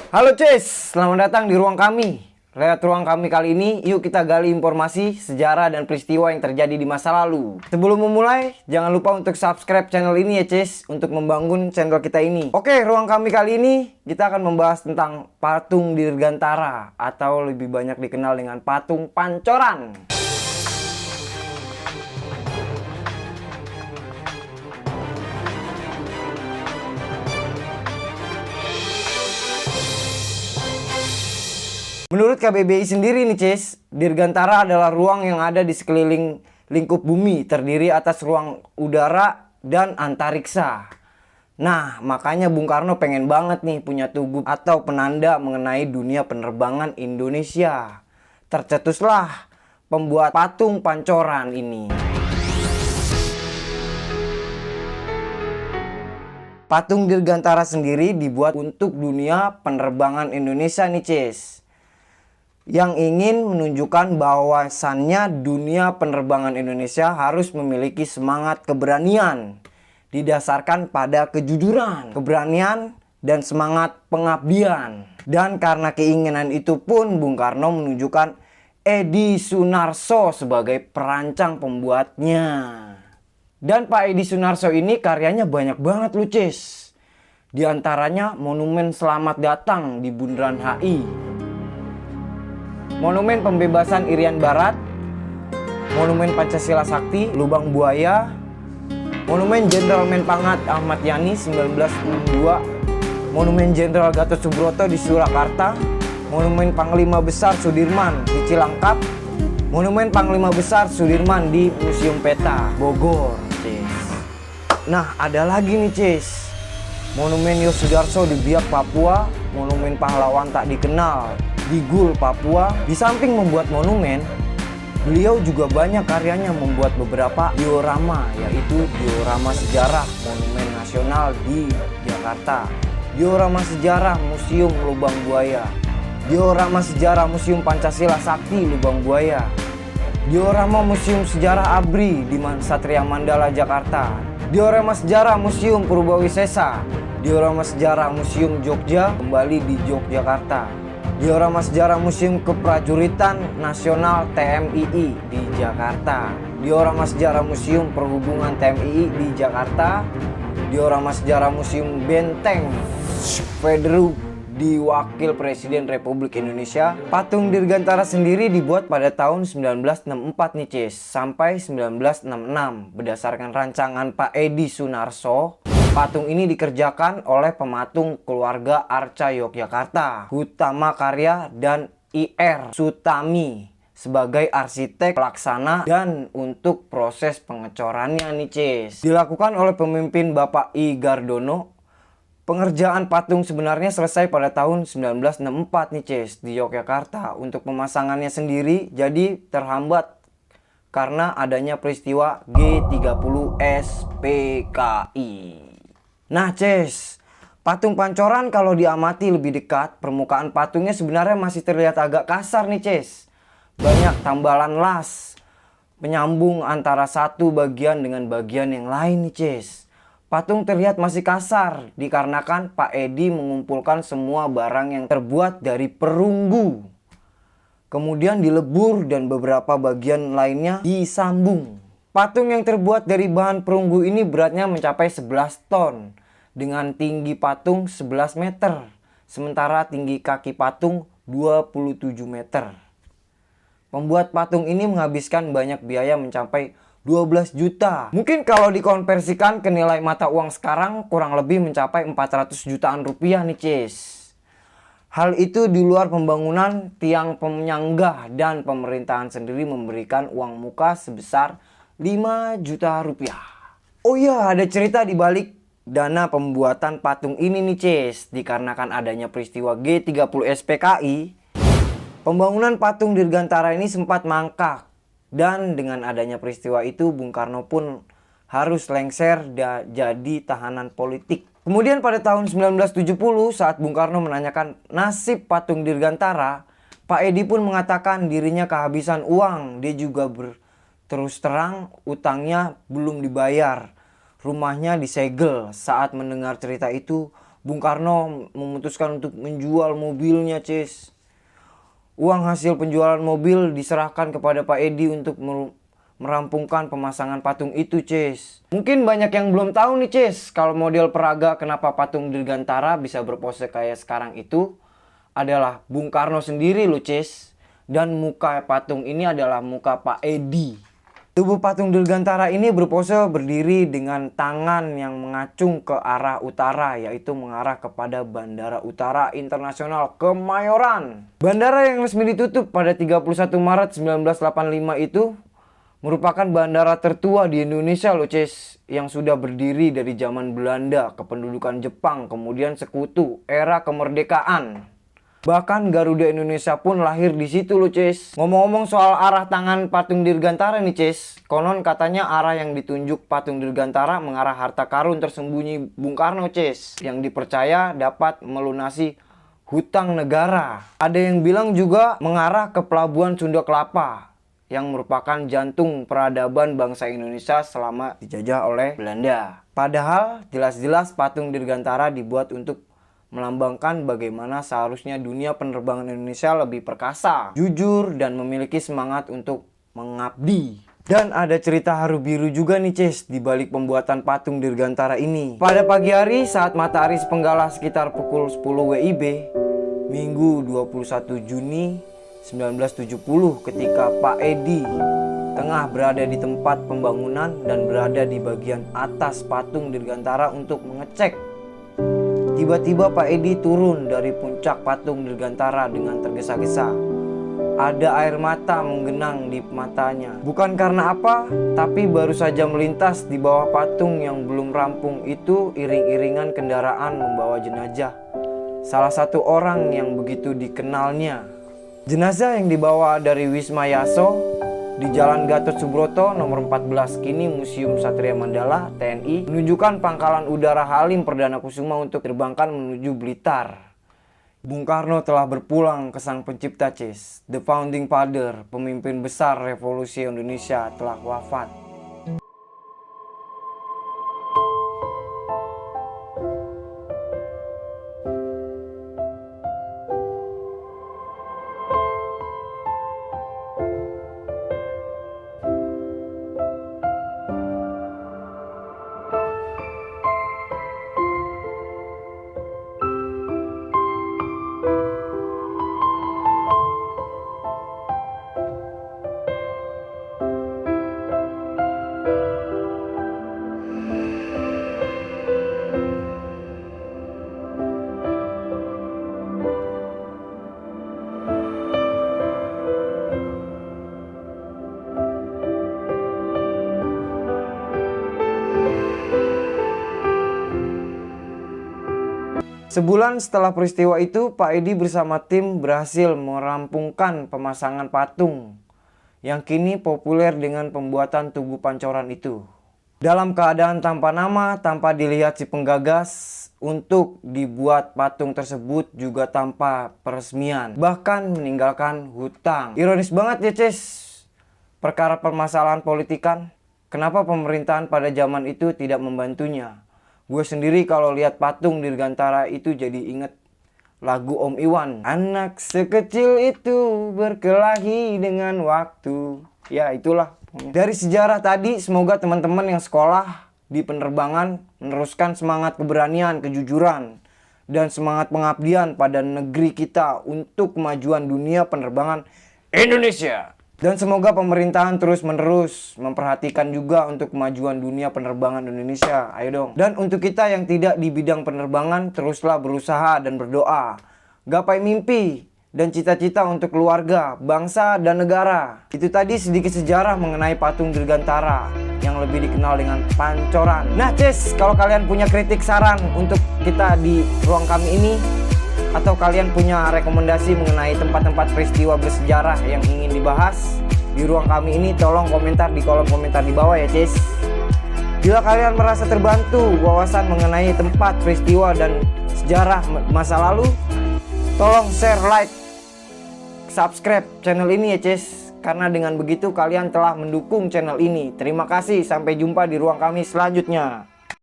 Halo Cis, selamat datang di ruang kami. Lewat ruang kami kali ini, yuk kita gali informasi, sejarah, dan peristiwa yang terjadi di masa lalu. Sebelum memulai, jangan lupa untuk subscribe channel ini ya Cis, untuk membangun channel kita ini. Oke, ruang kami kali ini, kita akan membahas tentang patung Dirgantara, atau lebih banyak dikenal dengan patung Pancoran. Menurut KBBI sendiri nih Cis, Dirgantara adalah ruang yang ada di sekeliling lingkup bumi, terdiri atas ruang udara dan antariksa. Nah, makanya Bung Karno pengen banget nih punya tugu atau penanda mengenai dunia penerbangan Indonesia. Tercetuslah pembuat patung Pancoran ini. Patung Dirgantara sendiri dibuat untuk dunia penerbangan Indonesia nih Cis, yang ingin menunjukkan bahwasannya dunia penerbangan Indonesia harus memiliki semangat keberanian didasarkan pada kejujuran, keberanian, dan semangat pengabdian. Dan karena keinginan itu pun Bung Karno menunjukkan Edi Sunarso sebagai perancang pembuatnya. Dan Pak Edi Sunarso ini karyanya banyak banget loh Cis. Di antaranya Monumen Selamat Datang di Bundaran HI, Monumen Pembebasan Irian Barat, Monumen Pancasila Sakti, Lubang Buaya, Monumen Jenderal Menpangat Ahmad Yani 1962, Monumen Jenderal Gatot Subroto di Surakarta, Monumen Panglima Besar Sudirman di Cilangkap, Monumen Panglima Besar Sudirman di Museum Peta, Bogor, Cis. Nah, ada lagi nih Cis, Monumen Yosudarso di Biak, Papua, Monumen Pahlawan Tak Dikenal di Gul, Papua. Di samping membuat monumen, beliau juga banyak karyanya membuat beberapa diorama, yaitu diorama sejarah Monumen Nasional di Jakarta, diorama sejarah Museum Lubang Buaya, diorama sejarah Museum Pancasila Sakti Lubang Buaya, diorama Museum Sejarah ABRI di Satria Mandala, Jakarta, diorama sejarah Museum Purbawisesa, diorama sejarah Museum Jogja kembali di Yogyakarta, diorama sejarah Museum Keprajuritan Nasional TMII di Jakarta, diorama sejarah Museum Perhubungan TMII di Jakarta, diorama sejarah Museum Benteng Federu di Wakil Presiden Republik Indonesia. Patung Dirgantara sendiri dibuat pada tahun 1964 nih Cis, sampai 1966. Berdasarkan rancangan Pak Edi Sunarso, patung ini dikerjakan oleh pematung keluarga Arca Yogyakarta, Hutama Karya, dan IR Sutami sebagai arsitek pelaksana dan untuk proses pengecorannya nih Cis, dilakukan oleh pemimpin Bapak I Gardono. Pengerjaan patung sebenarnya selesai pada tahun 1964 nih Cis di Yogyakarta. Untuk pemasangannya sendiri jadi terhambat karena adanya peristiwa G30 SPKI. Nah Cis, patung Pancoran kalau diamati lebih dekat, permukaan patungnya sebenarnya masih terlihat agak kasar nih Cis. Banyak tambalan las penyambung antara satu bagian dengan bagian yang lain nih Cis. Patung terlihat masih kasar dikarenakan Pak Edi mengumpulkan semua barang yang terbuat dari perunggu, kemudian dilebur dan beberapa bagian lainnya disambung. Patung yang terbuat dari bahan perunggu ini beratnya mencapai 11 ton dengan tinggi patung 11 meter, sementara tinggi kaki patung 27 meter. Pembuat patung ini menghabiskan banyak biaya mencapai 12 juta. Mungkin kalau dikonversikan ke nilai mata uang sekarang kurang lebih mencapai 400 jutaan rupiah nih Cis. Hal itu di luar pembangunan tiang penyangga, dan pemerintahan sendiri memberikan uang muka sebesar 5 juta rupiah. Oh iya, ada cerita di balik dana pembuatan patung ini nih Cis. Dikarenakan adanya peristiwa G30 SPKI, pembangunan patung Dirgantara ini sempat mangkrak. Dan dengan adanya peristiwa itu Bung Karno pun harus lengser jadi tahanan politik. Kemudian pada tahun 1970 saat Bung Karno menanyakan nasib patung Dirgantara, Pak Edi pun mengatakan dirinya kehabisan uang. Dia juga terus terang utangnya belum dibayar. Rumahnya disegel. Saat mendengar cerita itu, Bung Karno memutuskan untuk menjual mobilnya, Cis. Uang hasil penjualan mobil diserahkan kepada Pak Edi untuk merampungkan pemasangan patung itu, Cis. Mungkin banyak yang belum tahu nih, Cis, kalau model peraga kenapa patung Dirgantara bisa berpose kayak sekarang itu adalah Bung Karno sendiri loh, Cis. Dan muka patung ini adalah muka Pak Edi. Tubuh patung Dirgantara ini berpose berdiri dengan tangan yang mengacung ke arah utara, yaitu mengarah kepada Bandara Utara Internasional Kemayoran. Bandara yang resmi ditutup pada 31 Maret 1985 itu merupakan bandara tertua di Indonesia loh, Cis, yang sudah berdiri dari zaman Belanda, kependudukan Jepang, kemudian sekutu, era kemerdekaan. Bahkan Garuda Indonesia pun lahir di situ loh, Cis. Ngomong-ngomong soal arah tangan patung Dirgantara nih, Cis. Konon katanya arah yang ditunjuk patung Dirgantara mengarah harta karun tersembunyi Bung Karno, Cis, yang dipercaya dapat melunasi hutang negara. Ada yang bilang juga mengarah ke Pelabuhan Sunda Kelapa, yang merupakan jantung peradaban bangsa Indonesia selama dijajah oleh Belanda. Padahal jelas-jelas patung Dirgantara dibuat untuk melambangkan bagaimana seharusnya dunia penerbangan Indonesia lebih perkasa, jujur, dan memiliki semangat untuk mengabdi. Dan ada cerita haru biru juga nih, Cis, di balik pembuatan patung Dirgantara ini. Pada pagi hari saat matahari sepenggalah sekitar pukul 10 WIB, Minggu 21 Juni 1970, ketika Pak Edi tengah berada di tempat pembangunan dan berada di bagian atas patung Dirgantara untuk mengecek, tiba-tiba Pak Edi turun dari puncak patung Dirgantara dengan tergesa-gesa. Ada air mata menggenang di matanya. Bukan karena apa, tapi baru saja melintas di bawah patung yang belum rampung itu iring-iringan kendaraan membawa jenazah salah satu orang yang begitu dikenalnya. Jenazah yang dibawa dari Wisma Yaso di Jalan Gatot Subroto nomor 14, kini Museum Satria Mandala TNI, menunjukkan pangkalan udara Halim Perdana Kusuma untuk terbangkan menuju Blitar. Bung Karno telah berpulang ke sang pencipta, Cis. The Founding Father, pemimpin besar revolusi Indonesia, telah wafat. Sebulan setelah peristiwa itu, Pak Edi bersama tim berhasil merampungkan pemasangan patung yang kini populer dengan pembuatan Tugu Pancoran itu. Dalam keadaan tanpa nama, tanpa dilihat si penggagas, untuk dibuat patung tersebut juga tanpa peresmian, bahkan meninggalkan hutang. Ironis banget ya, Cis, perkara permasalahan politikan. Kenapa pemerintahan pada zaman itu tidak membantunya? Gue sendiri kalau lihat patung Dirgantara itu jadi inget lagu Om Iwan. Anak sekecil itu berkelahi dengan waktu. Ya itulah. Dari sejarah tadi, semoga teman-teman yang sekolah di penerbangan meneruskan semangat keberanian, kejujuran, dan semangat pengabdian pada negeri kita untuk kemajuan dunia penerbangan Indonesia. Dan semoga pemerintahan terus-menerus memperhatikan juga untuk kemajuan dunia penerbangan Indonesia. Ayo dong. Dan untuk kita yang tidak di bidang penerbangan, teruslah berusaha dan berdoa. Gapai mimpi dan cita-cita untuk keluarga, bangsa, dan negara. Itu tadi sedikit sejarah mengenai patung Dirgantara yang lebih dikenal dengan Pancoran. Nah, Cis, kalau kalian punya kritik saran untuk kita di ruang kami ini, atau kalian punya rekomendasi mengenai tempat-tempat peristiwa bersejarah yang ingin dibahas di ruang kami ini, tolong komentar di kolom komentar di bawah ya, Cis. Bila kalian merasa terbantu wawasan mengenai tempat peristiwa dan sejarah masa lalu, tolong share, like, subscribe channel ini ya, Cis. Karena dengan begitu kalian telah mendukung channel ini. Terima kasih, sampai jumpa di ruang kami selanjutnya.